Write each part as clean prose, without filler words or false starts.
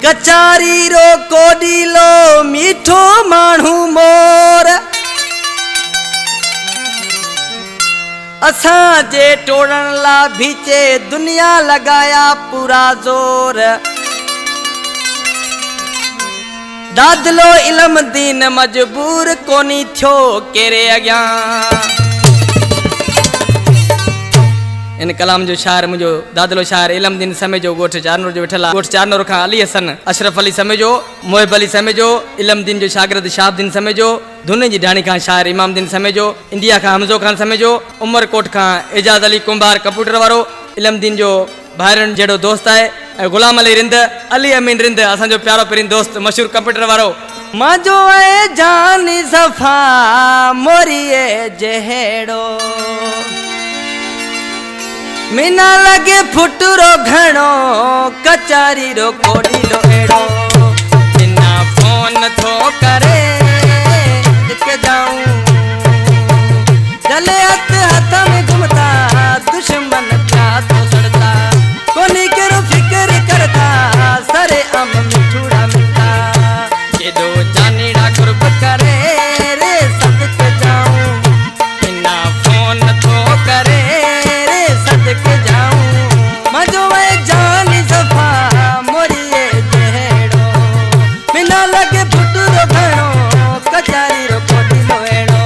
कचारी रो कोडीलो मीठो मानू मोर असा जे टोड़न ला भीचे दुनिया लगाया पूरा जोर दादलो इल्म दीन मजबूर कोनी थियो केरे अग्यां। इन कलाम जो शायर मुझो दादलो शायर इल्म दीन समय जो गोठ चारनूर जो वेठला गोठ चारनूर खां अली हसन अशरफ अली समय जो मोहिब अली समय जो इल्म दीन जो शागिर्द शाहबुद्दीन समय जो धुन जी ढाणी खां शायर इमाम दीन समय जो इंडिया खां हमजो खान समय जो उमरकोट खां एजाज अली कुंभार कंप्यूटर वारो इल्म दीन जो भाइरन जेड़ो दोस्त है गुलाम अली रिंद अली अमीन रिंद असांजो प्यारो पहिरीं दोस्त मशहूर कंप्यूटर वारो माजो ए जान सफा मोरिए जहेड़ो मीना लगे फुटरो घणो कचारी रो कोडी लो एड़ो बिना फोन थो करे के जाऊं चले हाथ में घूमता दुश्मन क्या तो सड़ता कोनी करो फिक्र करता सरे अम मिठूड़ा मिलता ये दो जानीड़ा कुर्ब करे रे सदके जाऊं बिना फोन थो करे रे सदके जाऊं मजो है जान सफा मोरिए जहेड़ो बिना लगे फुटरो घणो कचारी रो कोडी लो एड़ो।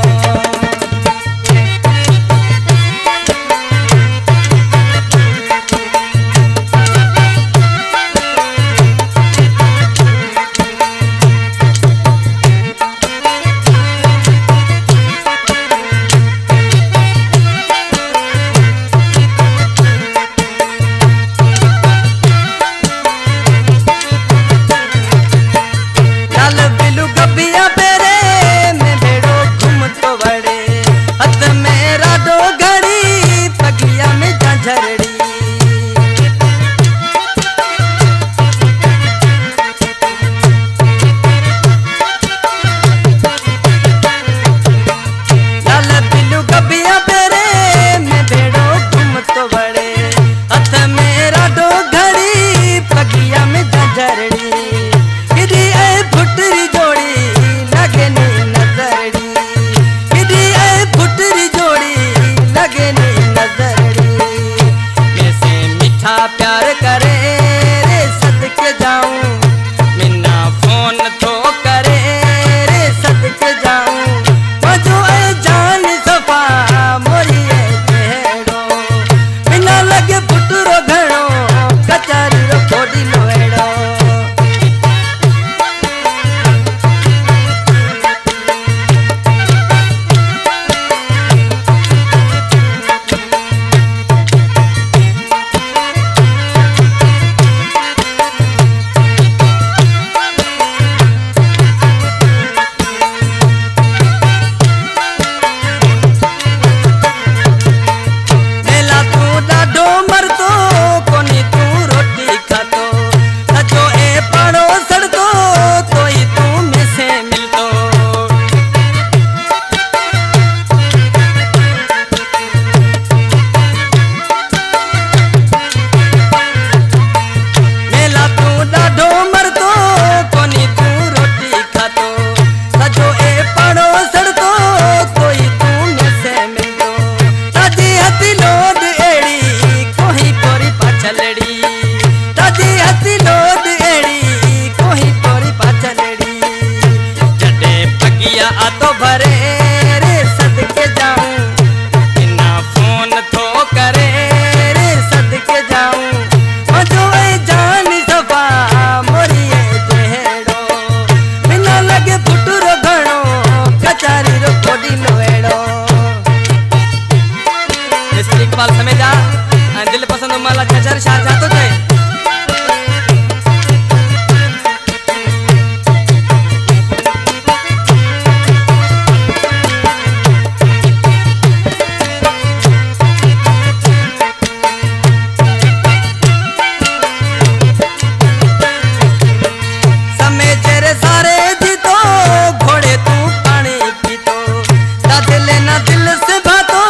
दिल से बातो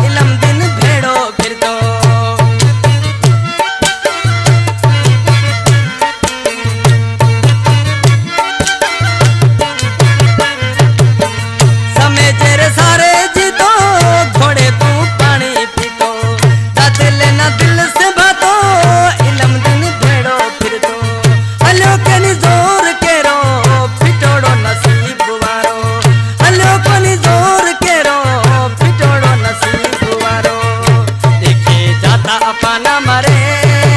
इल्म दिन भेड़ो फिर पापा न मरे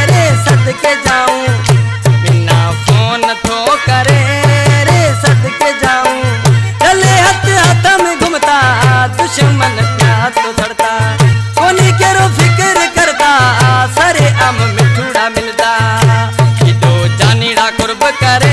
रे सदके जाऊं, बिना फोन थो करे रे सदके जाऊं। चले हथ हाथ में घूमता दुश्मन क्या तो धरता, कोनी केरो फिक्र करता सरे आम मिठूड़ा मिलता। कि दो जानीड़ा कुर्ब करे